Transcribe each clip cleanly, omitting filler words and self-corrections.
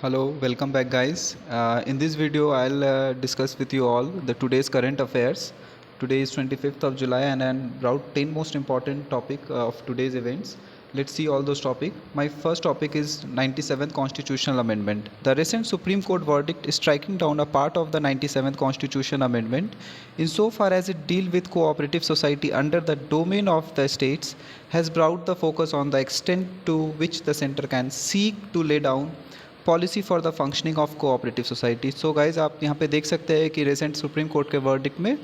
Hello, welcome back, guys. In this video, I'll discuss with you all the today's current affairs. Today is 25th of July, and I brought 10 most important topic of today's events. Let's see all those topics. My first topic is 97th Constitutional Amendment. The recent Supreme Court verdict is striking down a part of the 97th Constitutional Amendment insofar as it deals with cooperative society under the domain of the states, has brought the focus on the extent to which the center can seek to lay down policy for the functioning of cooperative society. So guys आप यहाँ पे देख सकते हैं कि recent supreme court के verdict में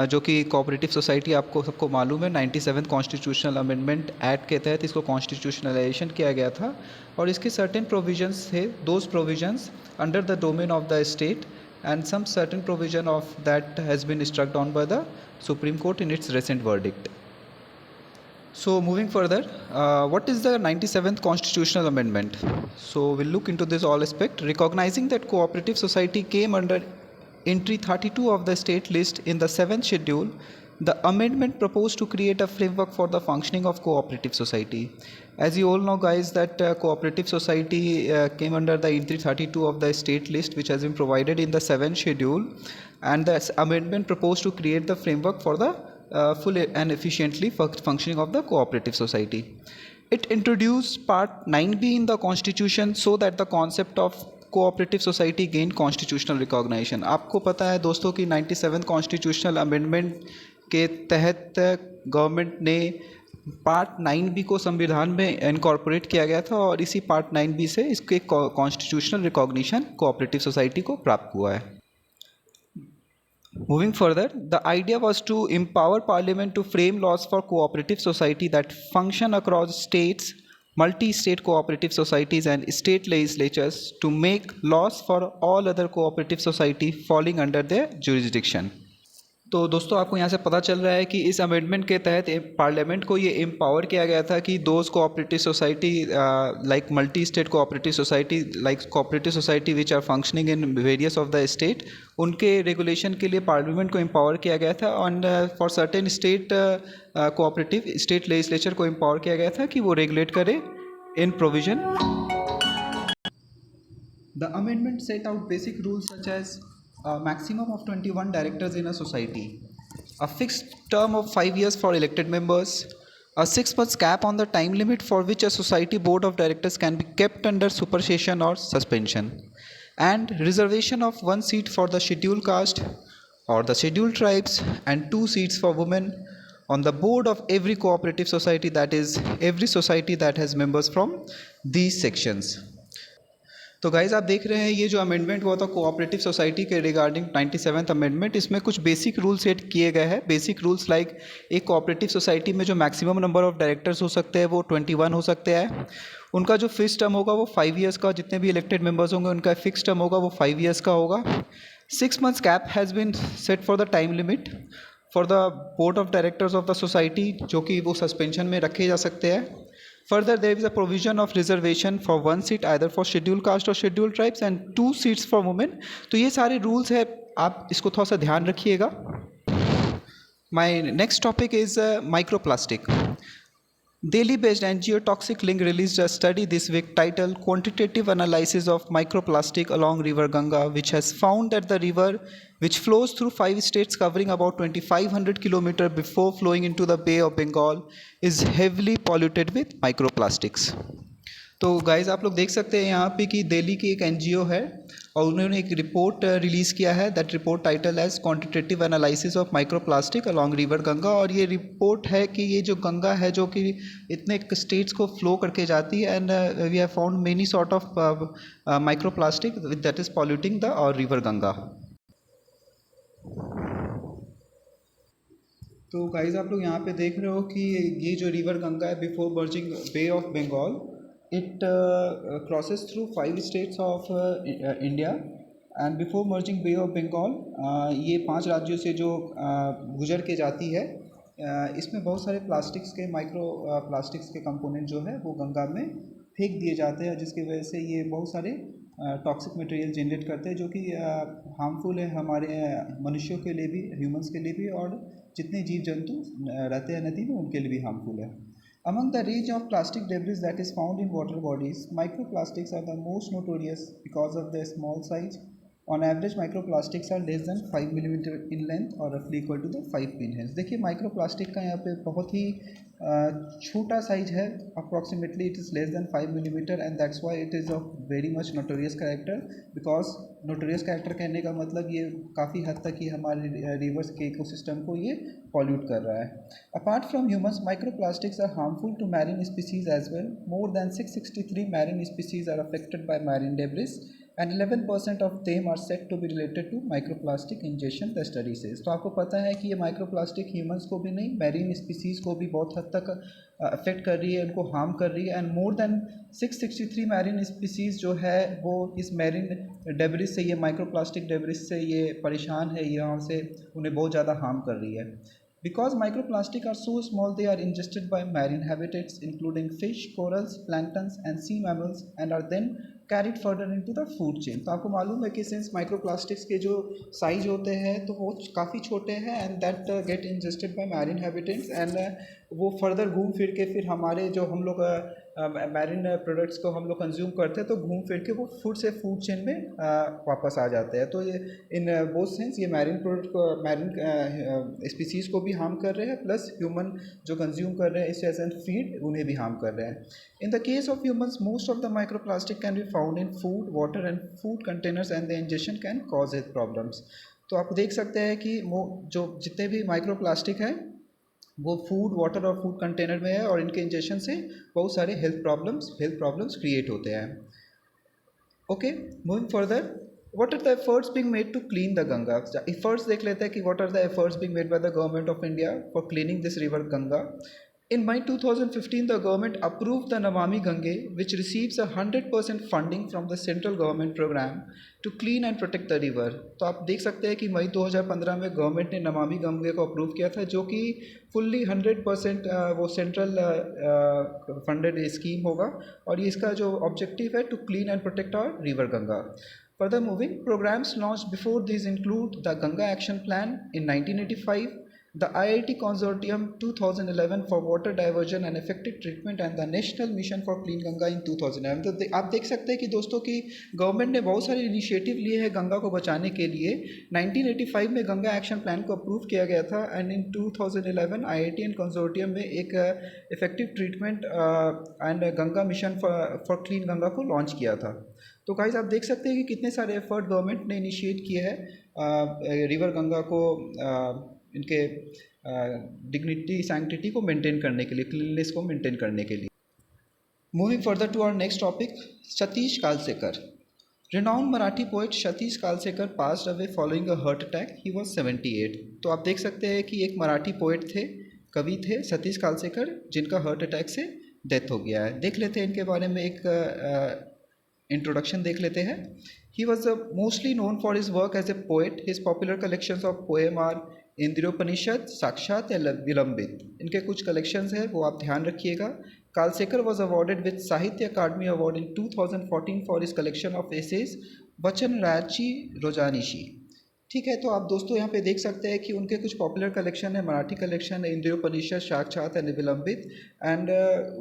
जो कि कोऑपरेटिव सोसाइटी आपको सबको मालूम है 97 कॉन्स्टिट्यूशनल अमेंडमेंट एक्ट के तहत इसको कॉन्स्टिट्यूशनलाइजेशन किया गया था और इसके सर्टेन प्रोविजंस थे, those provisions under the domain of the state and some certain provision of that has been struck down by the Supreme Court in its recent verdict. So moving further, what is the 97th Constitutional Amendment? So we'll look into this all aspect. Recognizing that cooperative society came under entry 32 of the state list in the 7th schedule, the amendment proposed to create a framework for the functioning of cooperative society. As you all know, guys, that cooperative society came under the entry 32 of the state list, which has been provided in the 7th schedule, and the amendment proposed to create the framework for the full and efficiently functioning of the cooperative society. It introduced part 9b in the constitution so that the concept of cooperative society gain constitutional recognition. आपको पता है दोस्तों कि 97 constitutional amendment के तहत government ने part 9b को संविधान में इनकॉर्पोरेट किया गया था और इसी पार्ट 9b से इसके कॉन्स्टिट्यूशनल रिकॉग्निशन कोऑपरेटिव सोसाइटी को प्राप्त हुआ है। Moving further, the idea was to empower Parliament to frame laws for cooperative society that function across states, multi-state cooperative societies and state legislatures to make laws for all other cooperative society falling under their jurisdiction. तो दोस्तों आपको यहाँ से पता चल रहा है कि इस अमेंडमेंट के तहत पार्लियामेंट को ये एम्पावर किया गया था कि those cooperative society like multi state cooperative society like cooperative society which are functioning in various of the state, उनके रेगुलेशन के लिए पार्लियामेंट को एम्पावर किया गया था and for certain state cooperative state legislature को एम्पावर किया गया था कि वो रेगुलेट करे in provision. The amendment set out basic rules such as a maximum of 21 directors in a society, a fixed term of 5 years for elected members, a 6 months cap on the time limit for which a society board of directors can be kept under supersession or suspension, and reservation of 1 seat for the scheduled caste or the scheduled tribes and 2 seats for women on the board of every cooperative society, that is every society that has members from these sections. तो guys आप देख रहे हैं ये जो amendment हुआ था cooperative society के रिगार्डिंग 97th अमेंडमेंट, इसमें कुछ बेसिक रूल सेट किए गए हैं। बेसिक रूल्स लाइक एक कोऑपरेटिव सोसाइटी में जो मैक्सिमम नंबर ऑफ डायरेक्टर्स हो सकते हैं वो 21 हो सकते हैं। उनका जो फिक्स टर्म होगा वो 5 ईयर्स का, जितने भी इलेक्टेड मेंबर्स होंगे उनका फिक्स टर्म होगा वो 5 ईयर्स का होगा। 6 months cap has been set for the time limit for the board of directors of the society, जो कि वो सस्पेंशन में रखे जा सकते हैं। Further, there is a provision of reservation for 1 seat either for scheduled caste or scheduled tribes and 2 seats for women. तो ये सारे rules है, आप इसको थोड़ा सा ध्यान रखिएगा। My next topic is microplastic. Delhi-based NGO Toxic Link released a study this week titled Quantitative Analysis of Microplastic Along River Ganga, which has found that the river, which flows through 5 states covering about 2500 kilometers before flowing into the Bay of Bengal, is heavily polluted with microplastics. तो guys आप लोग देख सकते हैं यहाँ पे कि दिल्ली की एक एनजीओ है और उन्होंने एक रिपोर्ट रिलीज़ किया है। That report title as quantitative analysis of microplastic along river Ganga, और ये रिपोर्ट है कि ये जो गंगा है जो कि इतने स्टेट्स को फ्लो करके जाती है and we have found many sort of microplastic that is polluting the और रिवर गंगा। तो गाइज़ आप लोग यहाँ पे देख रहे हो कि ये जो रिवर गंगा है before merging bay of Bengal, it crosses through 5 states of India and before merging Bay of Bengal, ये 5 राज्यों से जो गुजर के जाती है, इसमें बहुत सारे प्लास्टिक्स के माइक्रो प्लास्टिक्स के कंपोनेंट जो है वो गंगा में फेंक दिए जाते हैं, जिसकी वजह से ये बहुत सारे टॉक्सिक मटेरियल जनरेट करते हैं जो कि हार्मफुल है हमारे मनुष्यों के लिए भी, ह्यूमंस के लिए भी, और जितने जीव जंतु रहते हैं नदी में उनके लिए भी हार्मफुल है। Among the range of plastic debris that is found in water bodies, microplastics are the most notorious because of their small size. On average, microplastics are less than 5 millimeter in length or roughly equal to the 5 pinheads. देखिए microplastic का यहाँ पे बहुत ही छोटा size है, approximately it is less than 5 millimeter and that's why it is of very much notorious character. Because notorious character कहने का मतलब ये काफ़ी हद तक ये हमारे रिवर्स के इकोसिस्टम को ये पॉल्यूट कर रहा है. Apart from humans, microplastics are harmful to marine species as well. More than 663 marine species are affected by marine debris and 11% of them are said to be related to microplastic ingestion, the study says. तो आपको पता है कि ये microplastic humans को भी नहीं, marine species को भी बहुत हद तक अफेक्ट कर रही है, उनको हार्म कर रही है. And more than 663 marine species जो है वो इस मैरीन डेब्रिस से, ये माइक्रोप्लास्टिक डेब्रिस से ये परेशान है, यहाँ से उन्हें बहुत ज़्यादा हार्म कर रही है. Because microplastic are so small, they are ingested by marine habitats including fish, corals, planktons and sea mammals and are then carried further into the food chain. तो आपको मालूम है कि सिंस माइक्रोप्लास्टिक्स के जो साइज होते हैं तो वो काफ़ी छोटे हैं and that get ingested by marine habitants and वो फर्दर घूम फिर के फिर हमारे जो हम लोग मैरिन प्रोडक्ट्स को हम लोग कंज्यूम करते हैं तो घूम फिर के वो फूड से फूड चेन में वापस आ जाते हैं. तो ये इन बोथ सेंस ये मैरिन प्रोडक्ट को, मैरिन स्पीसीज़ को भी हार्म कर रहे हैं, प्लस ह्यूमन जो कंज्यूम कर रहे हैं इसे एज एन फीड उन्हें भी हार्म कर रहे हैं. In the case of humans, most of the microplastic can be found in food, water and food containers and the ingestion can cause health problems. तो आप देख सकते हैं कि जो जितने भी माइक्रोप्लास्टिक हैं वो फूड, वाटर और फूड कंटेनर में है और इनके इंजेक्शन से बहुत सारे हेल्थ प्रॉब्लम्स क्रिएट होते हैं. Okay, moving further, what are the efforts being made to clean the Ganga? Efforts देख लेते हैं कि what are the efforts being made by the government of India for cleaning this river Ganga. In May 2015, the government approved the Namami Gange, which receives 100% funding from the central government program to clean and protect the river. तो आप देख सकते हैं कि मई 2015 में government ने नमामि गंगे को approve किया था, जो कि फुल्ली 100% वो सेंट्रल फंडेड स्कीम होगा और ये इसका जो ऑब्जेक्टिव है to clean and protect our river Ganga. Further moving, programs launched before these include the Ganga Action Plan in 1985, the IIT Consortium 2011 for Water Diversion and Effective Treatment and the National Mission for Clean Ganga in 2011. तो आप देख सकते हैं कि दोस्तों की government ने बहुत सारे इनिशिएटिव लिए हैं गंगा को बचाने के लिए. 1985 में गंगा एक्शन प्लान को अप्रूव किया गया था and in 2011 IIT and consortium में एक effective treatment and Ganga mission for clean Ganga को लॉन्च किया था. तो गाइस आप देख सकते हैं कि कितने सारे एफर्ट गवर्नमेंट ने इनिशिएट किए हैं रिवर गंगा को इनके डिग्निटी सैंक्टिटी को मेंटेन करने के लिए, क्लीननेस को मेंटेन करने के लिए. Moving further to our next topic, Satish Kalsekar. Renowned Marathi poet Satish Kalsekar passed away following a heart attack. He was 78. तो आप देख सकते हैं कि एक मराठी पोएट थे, कवि थे सतीश कालसेकर, जिनका हार्ट अटैक से डेथ हो गया है. देख लेते हैं इनके बारे में एक इंट्रोडक्शन देख लेते हैं. He was mostly known for his work as a poet. His popular collections of poem are इंद्रियोपनिषद, साक्षात या विलंबित. इनके कुछ कलेक्शंस हैं वो आप ध्यान रखिएगा. Kalsekar was awarded with Sahitya Akademi award in 2014 for his collection of essays Vachan Raychi रोजानिशी. ठीक है, तो आप दोस्तों यहाँ पे देख सकते हैं कि उनके कुछ पॉपुलर कलेक्शन है, मराठी कलेक्शन है इंद्रियोपनिषद, साक्षात एंड विलंबित. एंड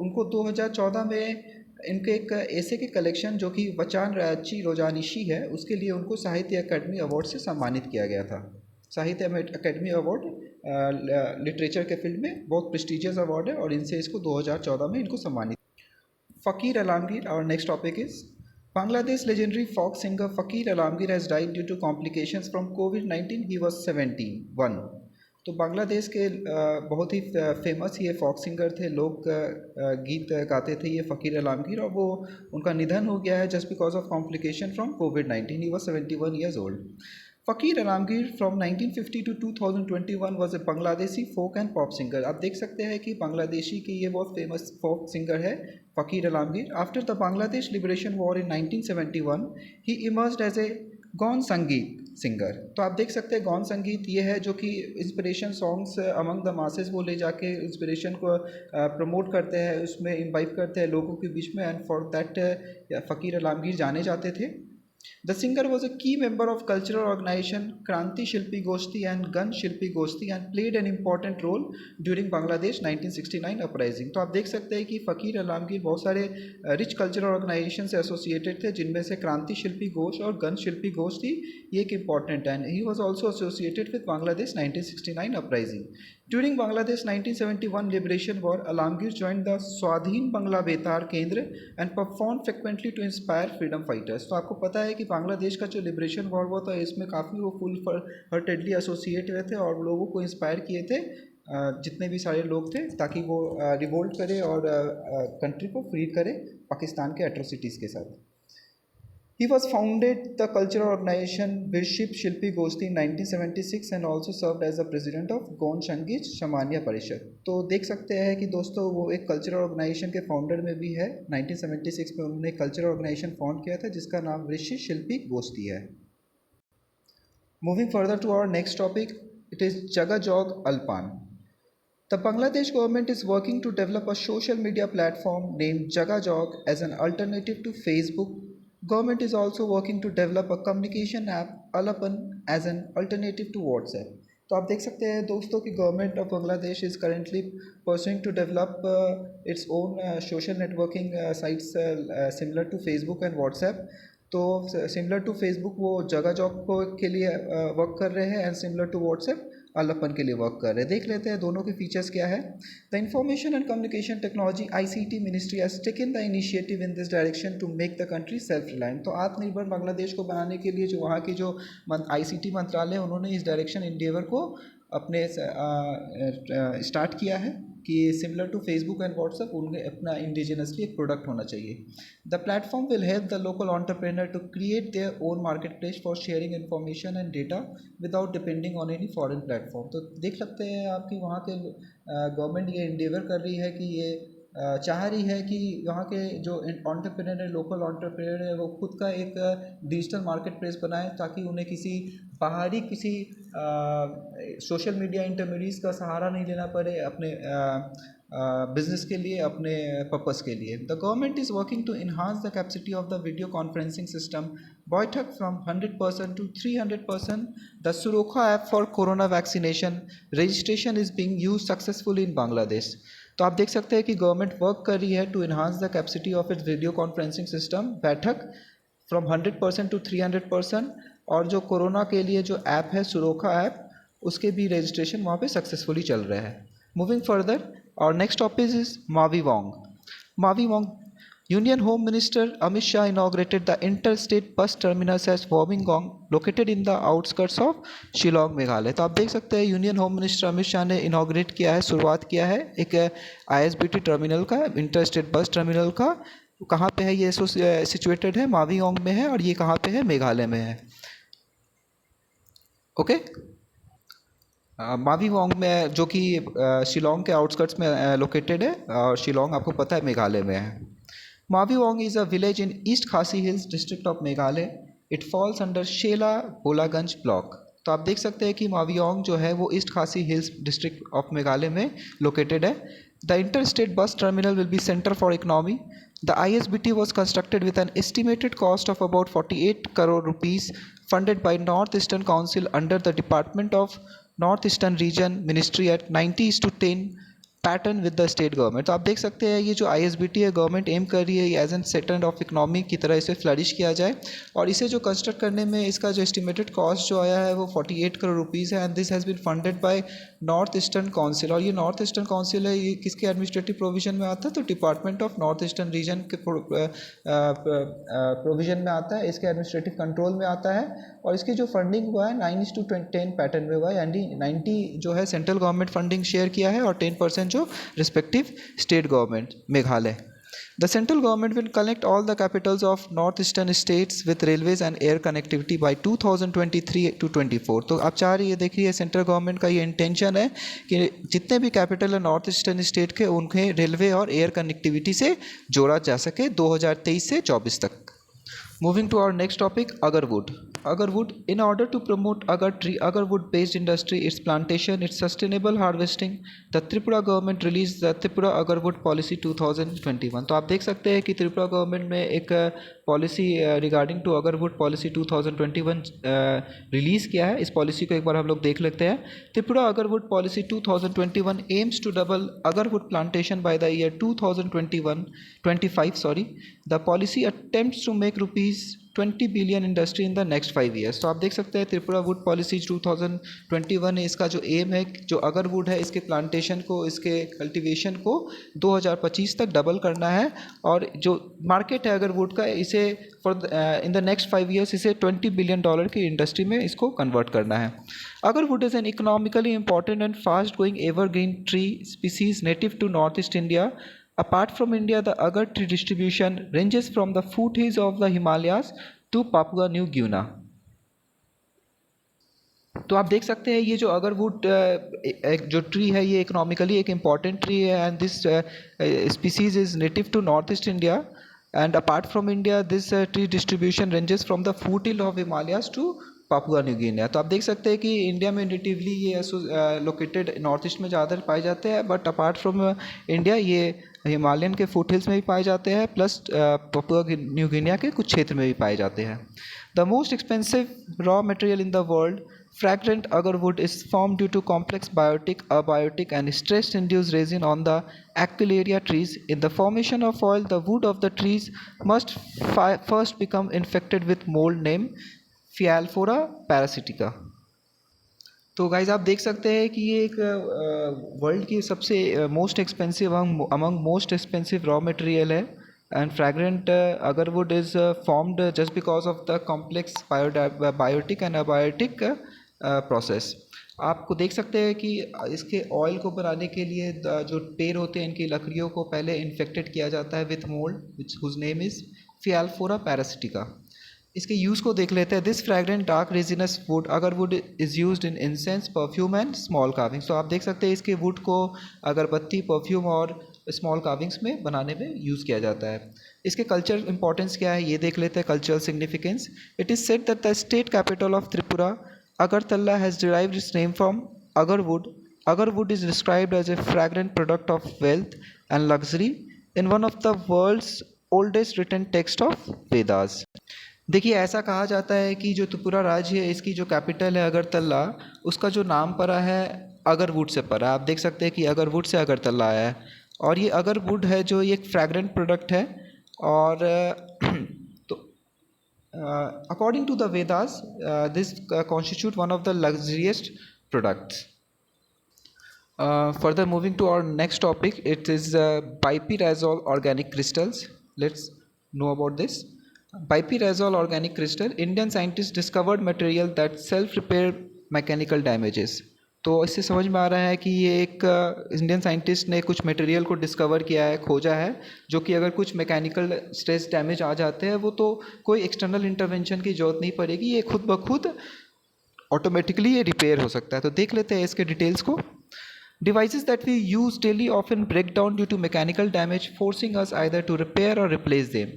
उनको 2014 में इनके एक ऐसे के कलेक्शन जो कि वचन रायची रोजानिशी है, उसके लिए उनको साहित्य अकादमी अवार्ड से सम्मानित किया गया था. साहित्य अकेडमी अवार्ड लिटरेचर के फील्ड में बहुत प्रेस्टिजियस अवार्ड है और इनसे इसको 2014 में इनको सम्मानित. Fakir Alamgir, our next topic is Bangladesh legendary folk singer Fakir Alamgir has died due to complications from कोविड-19. He was 71. तो बांग्लादेश के बहुत ही फेमस ये फोक सिंगर थे, लोग गीत गाते थे ये फ़कीर आलमगीर, और वो उनका निधन हो गया है just because of complication from कोविड-19. He was 71 years old. Fakir Alamgir from 1950 to 2021 was a Bangladeshi folk and pop singer. आप देख सकते हैं कि बांग्लादेशी की ये बहुत फेमस फोक सिंगर है Fakir Alamgir. After the Bangladesh liberation war in 1971 he emerged as a gono sangeet singer. तो आप देख सकते हैं गौन संगीत ये है जो कि inspiration songs among the masses वो ले जाके इंस्पिरेशन को प्रमोट करते हैं, उसमें इम्बाइब करते हैं लोगों के बीच में, एंड फॉर दैट फ़कीर आलमगीर जाने जाते थे. The singer was a key member of cultural organization Kranti Shilpi Goshti and Gan Shilpi Goshti and played an important role during Bangladesh 1969 uprising. तो आप देख सकते हैं कि फ़कीर आलमगीर बहुत सारे रिच कल्चरल ऑर्गेनाइजेशन से एसोसिएटेड थे, जिनमें से क्रांति शिल्पी घोष और गन शिल्पी घोष थी, ये एक इम्पॉर्टेंट है. He was also associated with Bangladesh 1969 uprising. During Bangladesh 1971 liberation war, Alamgir joined the स्वाधीन बंगला बेतार केंद्र and performed frequently to inspire freedom fighters. तो आपको पता है कि बांग्लादेश का जो लिबरेशन वॉर हुआ था, इसमें काफ़ी वो फुल हार्टेडली एसोसिएट हुए थे और लोगों को इंस्पायर किए थे, जितने भी सारे लोग थे, ताकि वो रिवोल्ट करे और कंट्री को फ्री करे पाकिस्तान के एट्रोसिटीज़ के साथ. He was founded the cultural organization Birship Shilpi Goshti in 1976 and also served as the president of Gond Sangeet Samanya Parishad. तो देख सकते हैं कि दोस्तों वो एक कल्चरल ऑर्गेनाइजेशन के फाउंडर में भी है. 1976 में उन्होंने एक कल्चरल ऑर्गेनाइजेशन फाउंड किया था जिसका नाम बिरशिप शिल्पी गोष्ठी है. Moving further to our next topic, it is Jagajog Alpan. The Bangladesh government is working to develop a social media platform named Jagajog as an alternative to Facebook. Government is also working to develop a communication app Alapan as an alternative to WhatsApp. तो आप देख सकते हैं दोस्तों कि government of Bangladesh is currently pursuing to develop its own social networking sites similar to Facebook and WhatsApp. तो similar to Facebook वो जगह जॉब के लिए वर्क कर रहे हैं and similar to WhatsApp Alapon के लिए वर्क कर रहे हैं. देख लेते हैं दोनों के फीचर्स क्या है. The information and communication technology ICT ministry has taken the initiative in this direction to make the country self reliant. तो आत्मनिर्भर बांग्लादेश को बनाने के लिए जो वहाँ की जो ICT मंत्रालय है, उन्होंने इस डायरेक्शन इंडेवर को अपने स्टार्ट किया है कि similar to Facebook and WhatsApp उनके अपना इंडिजिनसली एक प्रोडक्ट होना चाहिए. The platform will help the local entrepreneur to create their own market place for sharing information and data without depending on any foreign platform. तो देख सकते हैं आपकी वहाँ के गवर्नमेंट ये इंडेवर कर रही है कि ये चाह रही है कि यहाँ के जो एंटरप्रेन्योर है, लोकल एंटरप्रेन्योर है, वो खुद का एक डिजिटल मार्केट प्लेस बनाए ताकि उन्हें किसी बाहरी किसी सोशल मीडिया इंटरमीडिएट्स का सहारा नहीं लेना पड़े अपने बिजनेस के लिए, अपने पर्पस के लिए. The government is working to enhance the capacity of the video conferencing system बैठक from 100% to 300%. The Surokkha app for corona vaccination registration is being use successfully in Bangladesh. तो आप देख सकते हैं कि गवर्नमेंट वर्क कर रही है to enhance the capacity of its video conferencing system बैठक फ्रॉम 100% to 300%. और जो कोरोना के लिए जो ऐप है सुरोखा ऐप, उसके भी रजिस्ट्रेशन वहाँ पे सक्सेसफुली चल रहा है. मूविंग फर्दर, और next topic is Mavi Wong. Mavi Wong, Union Home Minister Amit Shah inaugurated the interstate bus terminus at Wollongong, located in the outskirts of Shillong Meghalaya. तो आप देख सकते हैं union home minister Amit Shah ने इनाग्रेट किया है, शुरुआत किया है एक ISBT टर्मिनल का, इंटरस्टेट बस टर्मिनल का. कहाँ पे है ये सिचुएटेड है? मावी वोंग में है. और ये कहाँ पे है? मेघालय में है. ओके मावी वोंग में, जो कि शिलोंग के आउटस्कर्ट्स में लोकेटेड है, और शिलोंग आपको पता है मेघालय में है. Mavi Wong is a village in East Khasi Hills district of Meghalaya. It falls under Shela Bolaganj block. तो आप देख सकते हैं कि मावी वोंग जो है वो ईस्ट खासी हिल्स डिस्ट्रिक्ट ऑफ मेघालय में लोकेटेड है. The interstate bus terminal will be centre for economy. The ISBT was constructed with an estimated cost of about 48 crore rupees, funded by North Eastern Council under the Department of North Eastern Region Ministry at 90:10 pattern with the state government. तो आप देख सकते हैं ये जो ISBT है, government M कर रही है as an center of economy की तरह इसे फ्लरिश किया जाए. और इसे जो कंस्ट्रक्ट करने में इसका जो एस्टिमेटेड कॉस्ट जो आया है वो 48 करोड़ रुपीज़ है. And this has been funded by north eastern council. और ये नॉर्थ ईस्टर्न काउंसिल है, ये किसके एडमिनिस्ट्रेटिव प्रोविजन में आता है? तो department of north eastern region के प्रोविजन में आता है, इसके एडमिनिस्ट्रेटिव कंट्रोल में आता है. और इसकी जो फंडिंग हुआ है 9:10 पैटर्न में हुआ है, यानी 90 जो है सेंट्रल गवर्नमेंट फंडिंग शेयर किया है और 10% जो respective state government Meghalaya. The central government will connect all the capitals of north eastern states with railways and air connectivity by 2023-24. तो आप चाह रही है, देखिए सेंट्रल गवर्नमेंट का ये इंटेंशन है कि जितने भी कैपिटल है नॉर्थ ईस्टर्न स्टेट के, उन्हें रेलवे और एयर कनेक्टिविटी से जोड़ा जा सके 2023 से 24 तक. Moving to our next topic, Agarwood. Agarwood. In order to promote Agarwood based industry, its plantation, its sustainable harvesting, the Tripura government released the Tripura Agarwood Policy 2021. तो आप देख सकते हैं कि त्रिपुरा गवर्नमेंट में एक policy regarding to agarwood policy 2021 release किया है. इस पॉलिसी को एक बार हम लोग देख लेते हैं. Tripura agarwood policy 2021 aims to double agarwood plantation by the year 2025. The policy attempts to make rupees 20 billion industry in the next 5 years. तो आप देख सकते हैं त्रिपुरा वुड पॉलिसी 2021 है. इसका जो एम है, जो अगर वुड है, इसके प्लांटेशन को, इसके कल्टीवेशन को 2025 तक डबल करना है. और जो मार्केट है अगर वुड का, इसे इन द नेक्स्ट 5 ईयर्स इसे $20 बिलियन की इंडस्ट्री में इसको कन्वर्ट करना है. Agarwood is an economically important and fast growing evergreen tree species native to north east India. Apart from India, the agar tree distribution ranges from the foothills of the Himalayas to Papua New Guinea. तो आप देख सकते हैं ये जो agarwood जो tree है, ये इकोनॉमिकली एक इम्पॉर्टेंट ट्री है. And this species is native to north east India. And apart from India, this tree distribution ranges from the foot hill of Himalayas to Papua New Guinea. तो आप देख सकते हैं कि इंडिया में नेटिवली ये लोकेटेड नॉर्थ ईस्ट में ज़्यादा पाए जाते हैं. बट अपार्ट फ्रॉम इंडिया ये हिमालयन के फुट हिल्स में भी पाए जाते हैं, प्लस पापुआ न्यू गिनिया के कुछ क्षेत्र में भी पाए जाते हैं. The most expensive raw material in the world, fragrant agarwood, is formed due to complex biotic, abiotic and stress-induced resin on the Aquilaria trees. In the formation of oil, the wood of the trees must first become infected with mold named Phyalphora parasitica. तो guys आप देख सकते हैं कि ये एक world की सबसे most expensive among most expensive raw material है. And fragrant agarwood is formed just because of the complex biotic and abiotic process. आपको देख सकते हैं कि इसके ऑयल को बनाने के लिए जो पेड़ होते हैं, इनकी लकड़ियों को पहले इन्फेक्टेड किया जाता है with mold which whose name is phialophora parasitica. इसके यूज़ को देख लेते हैं. This fragrant dark resinous wood agarwood is used in incense, perfume and small carvings. तो आप देख सकते हैं इसके वुड को अगरबत्ती, परफ्यूम और स्मॉल कार्विंग्स में बनाने में यूज़ किया जाता है. इसके कल्चर इंपॉर्टेंस क्या है ये देख लेते हैं. Cultural significance. It is said that the state capital of Tripura, Agartala, has derived its name from agarwood. Agarwood is described as a fragrant product of wealth and luxury in one of the world's oldest written text of Vedas. देखिए ऐसा कहा जाता है कि जो त्रिपुरा राज्य है, इसकी जो कैपिटल है अगरतला, उसका जो नाम पड़ा है अगरवुड से पड़ा. आप देख सकते हैं कि अगरवुड से अगरतला आया है. और ये अगरवुड है जो ये एक फ्रैग्रेंट प्रोडक्ट है. और according to the Vedas, this constitute one of the luxurious products. Further moving to our next topic, it is bipyrazole organic crystals. Let's know about this. Bipyrazole organic crystal. Indian scientists discovered material that self-repair mechanical damages. तो इससे समझ में आ रहा है कि ये एक Indian scientist ने कुछ मटेरियल को डिस्कवर किया है, खोजा है, जो कि अगर कुछ मैकेनिकल स्ट्रेस डैमेज आ जाते हैं वो तो कोई एक्सटर्नल इंटरवेंशन की ज़रूरत नहीं पड़ेगी, ये खुद ब खुद ऑटोमेटिकली ये रिपेयर हो सकता है. तो देख लेते हैं इसके डिटेल्स को. Devices that we use daily often break down due to mechanical damage, forcing us either to repair or replace them.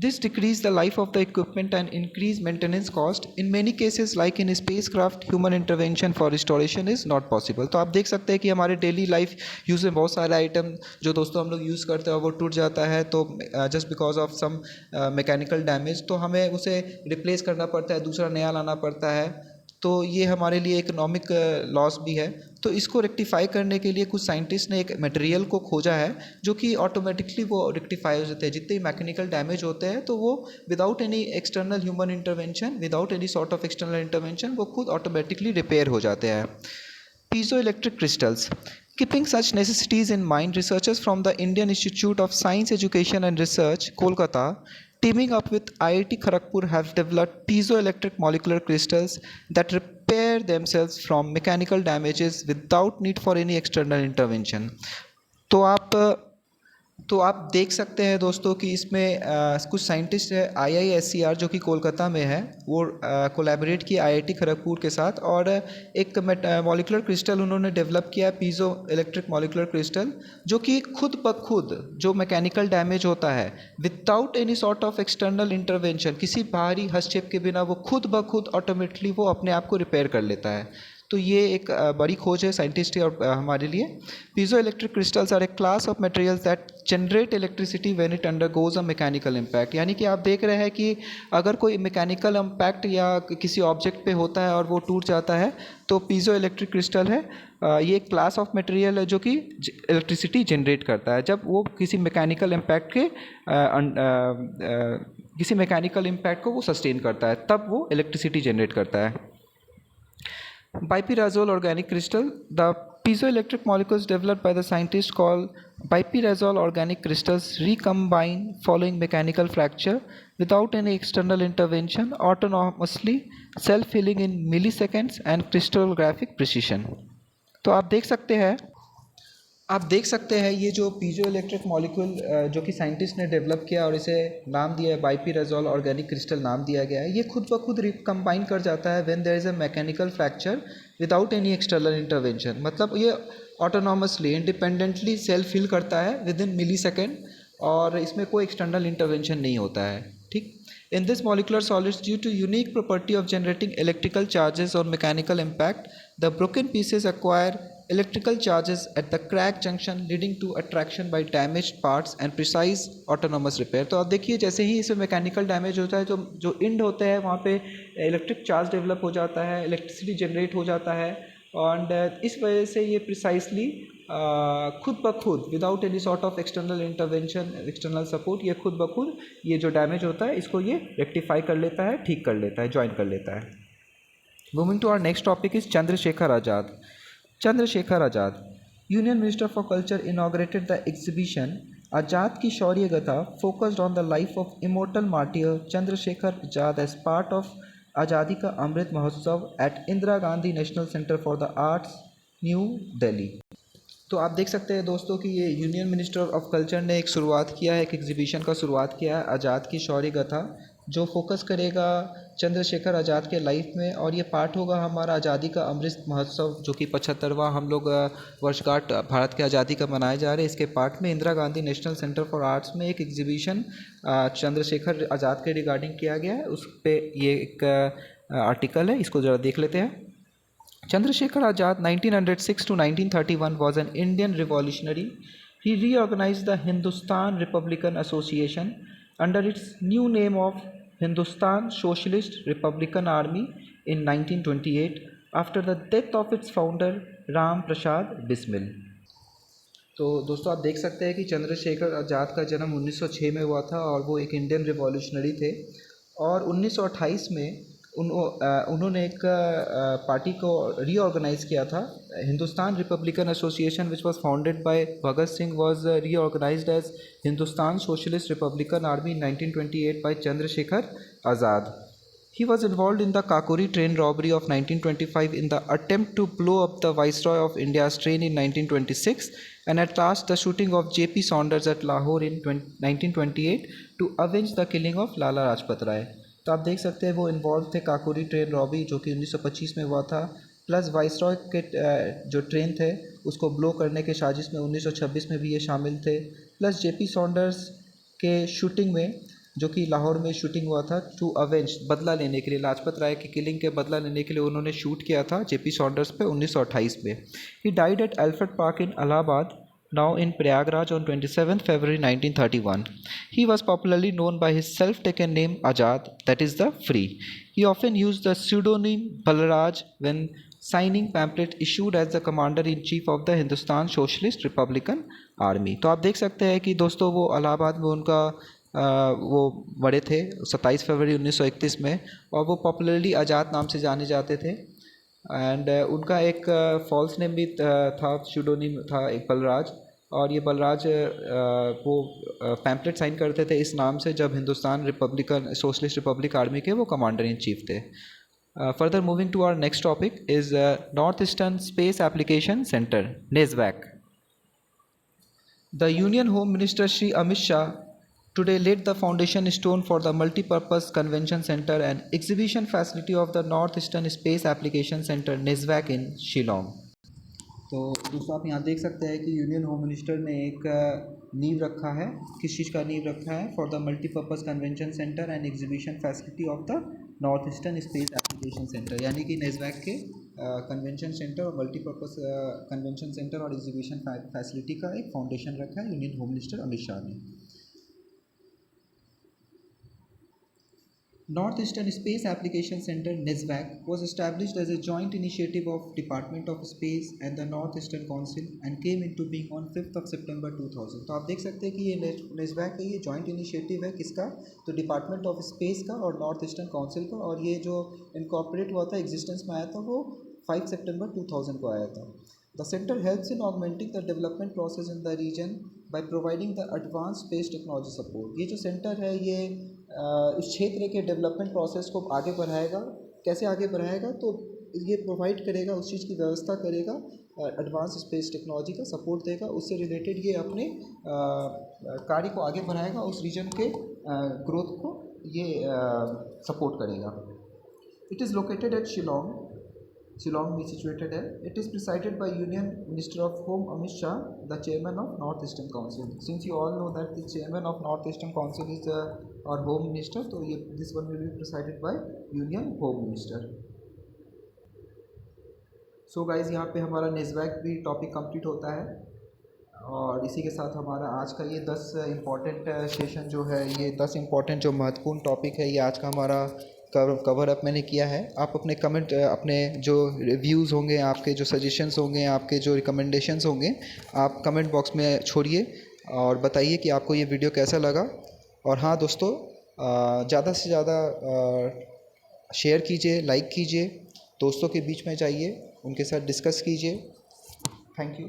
This decreases the life of the equipment and increase maintenance cost. In many cases, like in spacecraft, human intervention for restoration is not possible. तो आप देख सकते हैं कि हमारे daily life use में बहुत सारे आइटम जो दोस्तों हम लोग यूज़ करते हैं वो टूट जाता है, तो just because of some mechanical damage, तो हमें उसे रिप्लेस करना पड़ता है, दूसरा नया लाना पड़ता है. तो ये हमारे लिए इकोनॉमिक लॉस भी है. तो इसको रेक्टिफाई करने के लिए कुछ साइंटिस्ट ने एक मटेरियल को खोजा है जो कि ऑटोमेटिकली वो रेक्टिफाई हो जाते हैं. जितने मैकेनिकल डैमेज होते हैं तो वो without any external human intervention, without any sort of external intervention, वो खुद ऑटोमेटिकली रिपेयर हो जाते हैं. Piezoelectric crystals. Keeping such necessities in mind, researchers from the Indian Institute of Science Education and Research, Kolkata, teaming up with IIT Kharagpur, have developed piezoelectric molecular crystals that repair themselves from mechanical damages without need for any external intervention. तो आप तो आप देख सकते हैं दोस्तों कि इसमें कुछ साइंटिस्ट है IISER जो कि कोलकाता में है, वो कोलैबोरेट किया IIT खड़गपुर के साथ, और एक मॉलिक्यूलर क्रिस्टल उन्होंने डेवलप किया, पीजो इलेक्ट्रिक मॉलिक्यूलर क्रिस्टल, जो कि खुद ब खुद जो मैकेनिकल डैमेज होता है without any sort of external intervention, किसी बाहरी हस्तक्षेप के बिना वो खुद ब खुद ऑटोमेटिकली वो अपने आप को रिपेयर कर लेता है। तो ये एक बड़ी खोज है साइंटिस्ट की और हमारे लिए। Piezo electric crystals are a class of materials that generate electricity when it undergoes a mechanical impact. यानी कि आप देख रहे हैं कि अगर कोई मैकेनिकल इम्पैक्ट या किसी ऑब्जेक्ट पे होता है और वो टूट जाता है, तो पीजो इलेक्ट्रिक क्रिस्टल है, ये एक क्लास ऑफ मटेरियल है जो कि इलेक्ट्रिसिटी जनरेट करता है। जब वो किसी मैकेनिकल इम्पैक्ट के किसी मैकेनिकल इम्पैक्ट को वो सस्टेन करता है, तब वो इलेक्ट्रिसिटी जनरेट करता है। Bipyrazole organic crystal. The piezoelectric molecules developed by the scientists called bipyrazole organic crystals recombine following mechanical fracture without any external intervention, autonomously, self-healing in milliseconds and crystallographic precision. तो आप देख सकते हैं ये जो piezo electric molecule जो कि scientist ने डेवलप किया और इसे नाम दिया है बाइपीराजोल ऑर्गेनिक क्रिस्टल नाम दिया गया है, ये खुद ब खुद रिकम्बाइन कर जाता है when there is a mechanical fracture without any external intervention. मतलब ये ऑटोनॉमसली इंडिपेंडेंटली सेल्फ हील करता है विद इन मिली सेकेंड, और इसमें कोई एक्सटर्नल इंटरवेंशन नहीं होता है। ठीक, in this molecular solids, due to unique property of generating electrical charges on mechanical impact, the broken pieces acquire electrical charges at the crack junction, leading to attraction by damaged parts and precise autonomous repair. तो आप देखिए जैसे ही इसमें mechanical damage होता है, जो end होते हैं वहाँ पे इलेक्ट्रिक चार्ज डेवलप हो जाता है, इलेक्ट्रिसिटी जनरेट हो जाता है, और इस वजह से ये प्रिसाइसली खुद ब खुद without any sort of external intervention, external support, ये खुद ब खुद ये जो डैमेज होता है इसको ये रेक्टिफाई कर लेता है, ठीक कर लेता है, ज्वाइन कर लेता है। Moving to our next topic is Chandrashekhar Azad. Chandrashekhar Azad, union minister for culture, inaugurated the exhibition Azad ki Shaurya Gatha focused on the life of immortal martyr Chandrashekhar Azad as part of Azadi ka Amrit Mahotsav at Indira Gandhi national centre for the arts, new Delhi. तो आप देख सकते हैं दोस्तों कि ये यूनियन मिनिस्टर ऑफ कल्चर ने एक शुरुआत किया है, एक एग्जीबिशन का शुरुआत किया है आज़ाद की शौर्य गाथा, जो फोकस करेगा चंद्रशेखर आज़ाद के लाइफ में, और ये पार्ट होगा हमारा आज़ादी का अमृत महोत्सव जो कि 75वां हम लोग वर्षगांठ भारत के आज़ादी का मनाए जा रहे हैं। इसके पार्ट में Indira Gandhi national centre for arts में एक एग्जीबिशन चंद्रशेखर आज़ाद के रिगार्डिंग किया गया है, उस पर ये एक आर्टिकल है, इसको ज़रा देख लेते हैं। Chandrasekhar Azad, 1906 to 1931, was an Indian revolutionary. He reorganized the Hindustan Republican Association under its new name of Hindustan Socialist Republican Army in 1928 after the death of its founder Ram Prasad Bismil. तो दोस्तों आप देख सकते हैं कि चंद्रशेखर आज़ाद का जन्म 1906 में हुआ था और वो एक इंडियन रिवॉल्यूशनरी थे, और 1928 में उन्होंने एक पार्टी को रीऑर्गेनाइज किया था। Hindustan republican association which was founded by Bhagat Singh was reorganised as Hindustan socialist republican army in 1928 by Chandrasekhar Azad. He was involved in the Kakori train robbery of 1925 in the attempt to blow up the Viceroy of India's train in 1926, and at last the shooting of J.P. Saunders at Lahore in 1928 to avenge the killing of Lala Rajpat Rai. तो आप देख सकते हैं वो involve थे Kakori train robbery जो कि 1925 में हुआ था, प्लस वाइसरॉय के जो ट्रेन थे उसको ब्लो करने के साजिश में 1926 में भी ये शामिल थे, प्लस जेपी सॉन्डर्स के शूटिंग में जो कि लाहौर में शूटिंग हुआ था, टू अवेंज, बदला लेने के लिए, लाजपत राय की किलिंग के बदला लेने के लिए उन्होंने शूट किया था जेपी सॉन्डर्स पे 1928 में। He died eight Alfred park in Allahabad, now in Prayagraj, on 27th February 1931. He was popularly known by his self-taken name Azad, that is the free. He often used the pseudonym Balaraj when signing pamphlet issued as the commander-in-chief of the Hindustan Socialist Republican Army. तो आप देख सकते हैं कि दोस्तों वो इलाहाबाद में उनका वो बड़े थे 27 फरवरी 1931 में, और वो पॉपुलरली आज़ाद नाम से जाने जाते थे, एंड उनका एक फॉल्स नेम भी था, स्यूडोनिम था एक बलराज, और ये बलराज वो पैम्पलेट साइन करते थे इस नाम से जब Hindustan republican socialist republic army के वो कमांडर इन चीफ थे। Further moving to our next topic is north eastern space application centre, NESAC. The Union Home Minister Shri Amit Shah today laid the foundation stone for the multi-purpose convention center and exhibition facility of the Northeastern Space Application Center NISVAC in Shillong. तो दोस्तों आप यहाँ देख सकते हैं कि union home minister ने एक नींव रखा है, किस चीज़ का नींव रखा है, for the multipurpose convention centre and exhibition facility of the north eastern space application centre, यानी कि नेस्वैक के कन्वेंशन सेंटर और मल्टीपर्पज़ कन्वेंशन सेंटर और एग्जीबिशन फैसिलिटी का एक फाउंडेशन रखा है union home minister Amit Shah ने। Northeastern Space Application Center (NISVAC) was established as a joint initiative of Department of Space and the Northeastern Council and came into being on 5th of September 2000। तो आप देख सकते हैं कि ये NISVAC है, ये जॉइंट इनिशिएटिव है किसका, तो डिपार्टमेंट ऑफ स्पेस का और नॉर्थ ईस्टर्न काउंसिल का, और ये जो इनकॉर्पोरेट हुआ था, एग्जिस्टेंस में आया था, वो 5 सितंबर 2000 को आया था। The center helps in augmenting the development process in the region by providing the advanced space technology support। ये जो सेंटर है ये इस क्षेत्र के डेवलपमेंट प्रोसेस को आगे बढ़ाएगा। कैसे आगे बढ़ाएगा, तो ये प्रोवाइड करेगा, उस चीज़ की व्यवस्था करेगा, एडवांस स्पेस टेक्नोलॉजी का सपोर्ट देगा, उससे रिलेटेड ये अपने कार्य को आगे बढ़ाएगा, उस रीजन के ग्रोथ को ये सपोर्ट करेगा। It is located at Shillong में सिचुएटेड है। It is presided by union minister of home Amit Shah, the chairman of north eastern council. Since you all know that the chairman of north eastern council is और home minister, तो ये this one will be presided by union home minister. So guys, यहाँ पे हमारा नेस्वैक भी topic complete होता है, और इसी के साथ हमारा आज का ये 10 इम्पॉर्टेंट सेशन जो है, ये 10 इम्पॉर्टेंट जो महत्वपूर्ण टॉपिक है, ये आज का हमारा कवर अप मैंने किया है। आप अपने कमेंट, अपने जो रिव्यूज़ होंगे, आपके जो सजेशंस होंगे, आपके जो रिकमेंडेशंस होंगे, आप कमेंट बॉक्स में छोड़िए और बताइए कि आपको ये वीडियो कैसा लगा। और हाँ दोस्तों, ज़्यादा से ज़्यादा शेयर कीजिए, लाइक कीजिए, दोस्तों के बीच में जाइए, उनके साथ डिस्कस कीजिए। Thank you.